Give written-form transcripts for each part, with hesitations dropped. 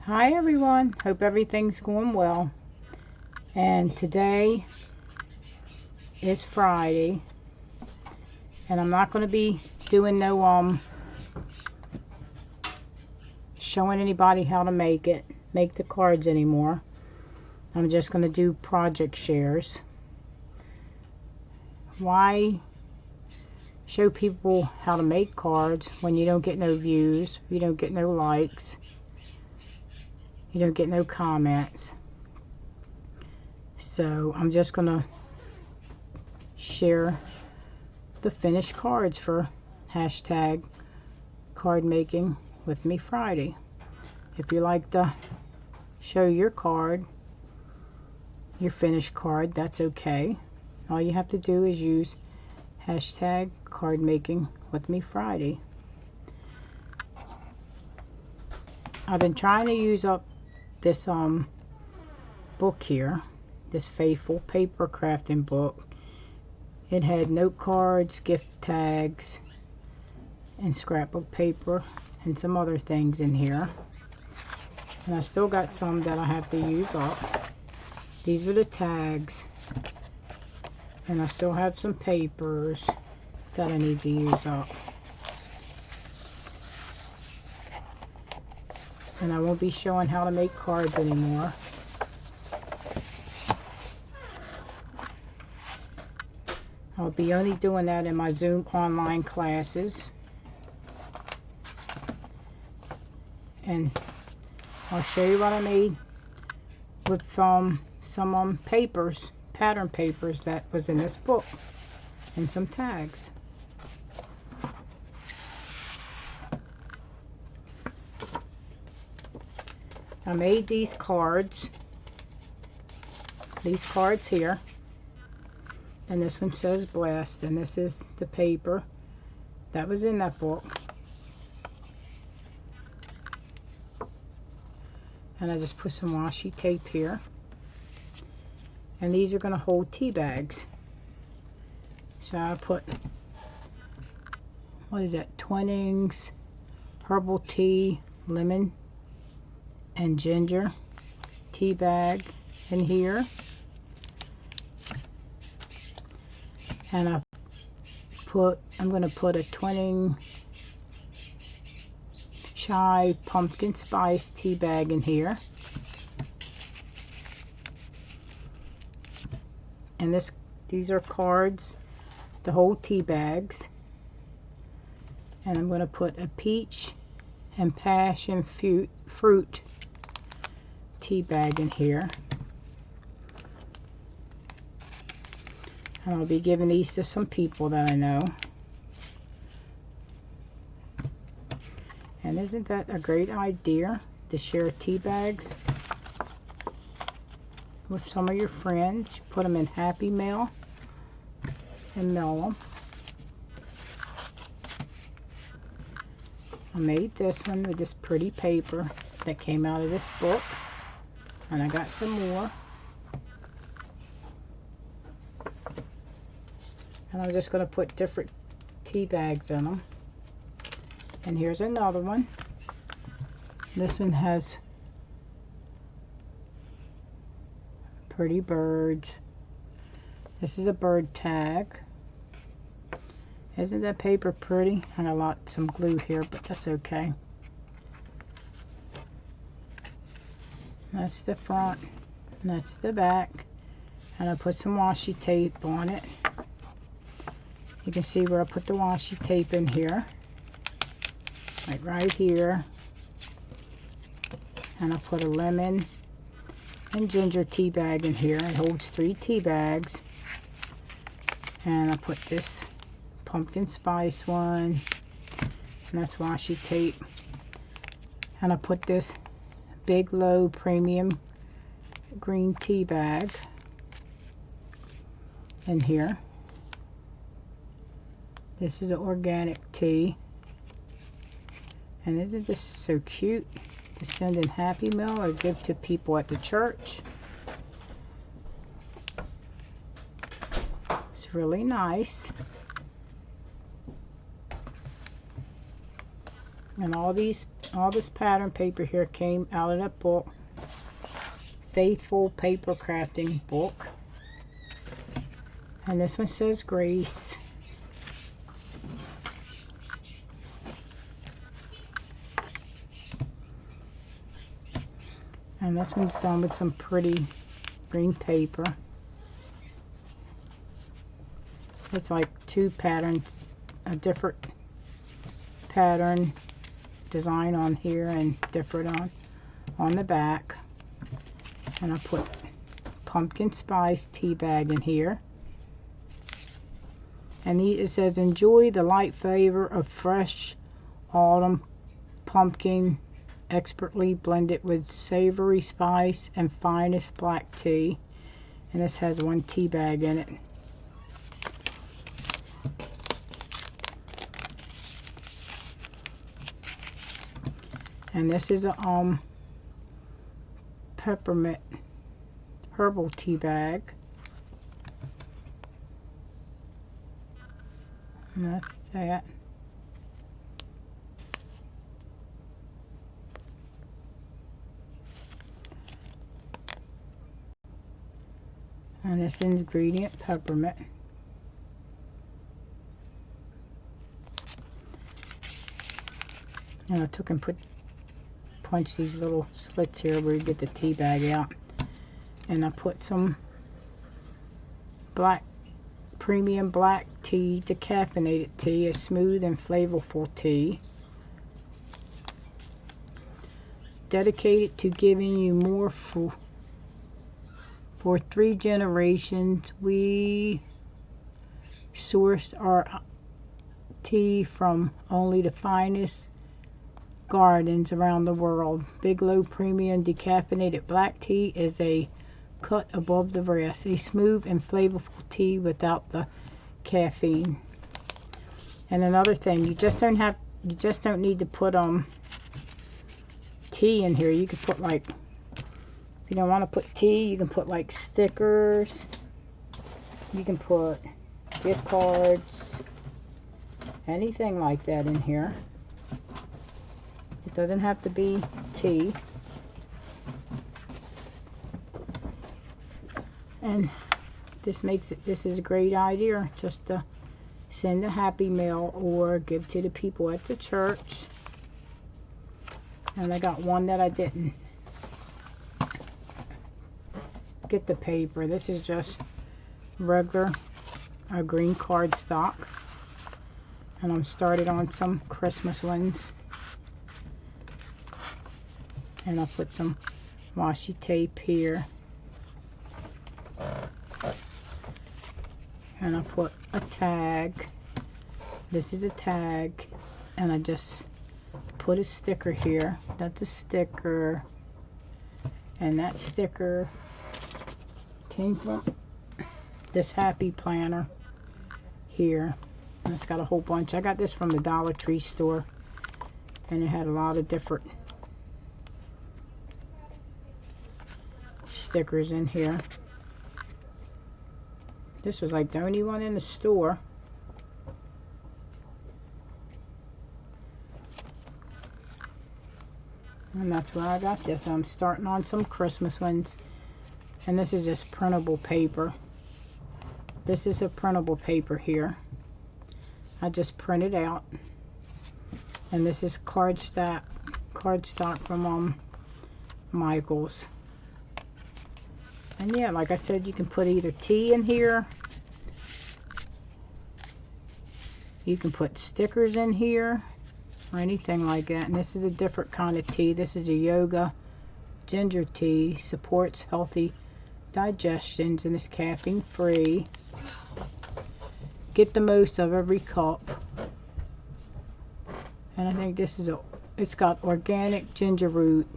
Hi everyone, hope everything's going well. And today is Friday, and I'm not going to be doing no showing anybody how to make the cards anymore. I'm just going to do project shares. Why show people how to make cards when you don't get no views, you don't get no likes, you don't get no comments? So I'm just gonna share the finished cards for hashtag card making with me Friday. If you like to show your card, your finished card, that's okay. All you have to do is use hashtag card making with me Friday. I've been trying to use up this book here, this Faithful paper crafting book. It had note cards, gift tags, and scrapbook paper, and some other things in here. And I still got some that I have to use up. These are the tags. And I still have some papers that I need to use up. And I won't be showing how to make cards anymore. I'll be only doing that in my Zoom online classes. And I'll show you what I made with some papers, pattern papers that was in this book, and some tags. I made these cards here, and this one says blessed, and this is the paper that was in that book. And I just put some washi tape here, and these are going to hold tea bags. So I put, what is that, Twinings herbal tea, lemon and ginger tea bag in here, and I'm going to put a Twinings chai pumpkin spice tea bag in here, and these are cards to hold tea bags. And I'm going to put a peach and passion fruit tea bag in here, and I'll be giving these to some people that I know. And isn't that a great idea to share tea bags with some of your friends? You put them in Happy Mail and mail them. I made this one with this pretty paper that came out of this book, and I got some more, and I'm just going to put different tea bags in them. And here's another one. This one has pretty birds. This is a bird tag. Isn't that paper pretty? I got some glue here, but that's okay. That's the front, and that's the back, and I put some washi tape on it. You can see where I put the washi tape in here, like right here, and I put a lemon and ginger tea bag in here. It holds 3 tea bags, and I put this pumpkin spice one, and that's washi tape, and I put this Big Low premium green tea bag in here. This is an organic tea, and isn't this so cute to send in Happy Mail or give to people at the church? It's really nice. And all these all this pattern paper here came out of that book, Faithful Paper Crafting book. And this one says Grace. And this one's done with some pretty green paper. It's like two patterns, a different pattern design on here and different on the back. And I put pumpkin spice tea bag in here. And it says, enjoy the light flavor of fresh autumn pumpkin, expertly blended with savory spice and finest black tea. And this has one tea bag in it. And this is a peppermint herbal tea bag. And that's that. And this ingredient, peppermint. And I took and punch these little slits here where you get the tea bag out. And I put some premium black tea, decaffeinated tea, a smooth and flavorful tea. Dedicated to giving you more for 3 generations, we sourced our tea from only the finest gardens around the world. Bigelow Premium Decaffeinated Black Tea is a cut above the rest. A smooth and flavorful tea without the caffeine. And another thing, you just don't need to put tea in here. You could put, like, if you don't want to put tea, you can put like stickers. You can put gift cards, anything like that in here. It doesn't have to be tea. And this is a great idea, just to send a happy mail or give to the people at the church. And I got one that I didn't get the paper. This is just regular green cardstock. And I'm started on some Christmas ones. And I'll put some washi tape here. And I put a tag. This is a tag. And I just put a sticker here. That's a sticker. And that sticker came from this happy planner here. And it's got a whole bunch. I got this from the Dollar Tree store. And it had a lot of different stickers in here. This was like the only one in the store. And that's where I got this. I'm starting on some Christmas ones. And this is just printable paper. This is a printable paper here. I just printed out. And this is cardstock from Michael's. And yeah, like I said, you can put either tea in here. You can put stickers in here or anything like that. And this is a different kind of tea. This is a yoga ginger tea. Supports healthy digestions and is caffeine free. Get the most of every cup. And I think this is it's got organic ginger root,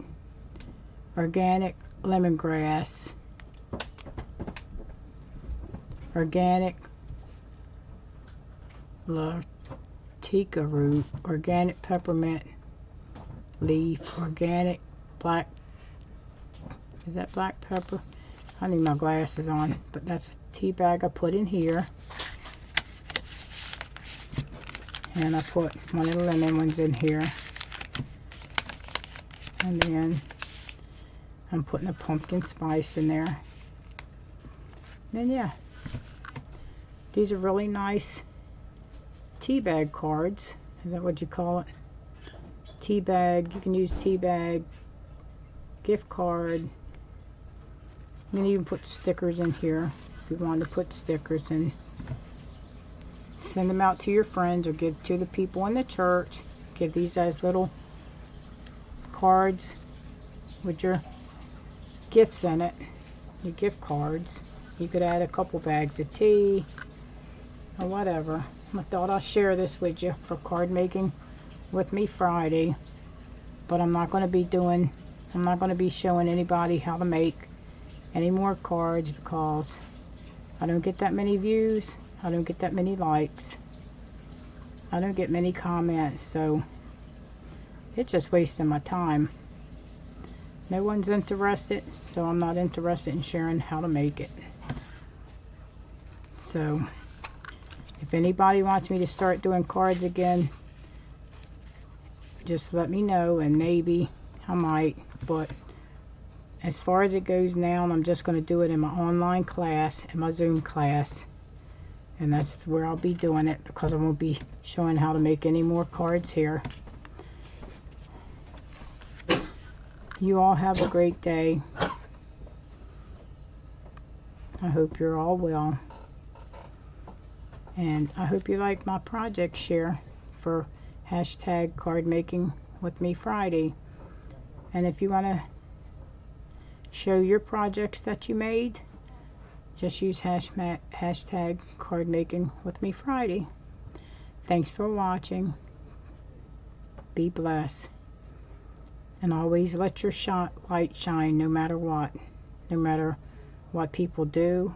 organic lemongrass, organic latica root, organic peppermint leaf, organic black, is that black pepper? I need my glasses on, but that's a tea bag I put in here. And I put one of the lemon ones in here. And then I'm putting a pumpkin spice in there. And yeah, these are really nice tea bag cards. Is that what you call it? Tea bag. You can use tea bag, gift card. You can even put stickers in here if you want to put stickers in. Send them out to your friends or give to the people in the church. Give these as little cards with your gifts in it, your gift cards. You could add a couple bags of tea or whatever. I thought I'll share this with you for card making with me Friday, but I'm not going to be showing anybody how to make any more cards because I don't get that many views, I don't get that many likes, I don't get many comments, so it's just wasting my time. No one's interested, so I'm not interested in sharing how to make it. So if anybody wants me to start doing cards again, just let me know, and maybe I might. But as far as it goes now, I'm just going to do it in my online class, in my Zoom class, and that's where I'll be doing it because I won't be showing how to make any more cards here. You all have a great day. I hope you're all well. And I hope you like my project share for hashtag card making with me Friday. And if you want to show your projects that you made, just use hashtag card making with me Friday. Thanks for watching. Be blessed. And always let your light shine no matter what. No matter what people do.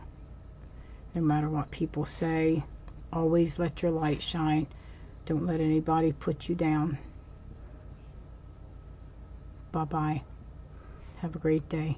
No matter what people say. Always let your light shine. Don't let anybody put you down. Bye-bye. Have a great day.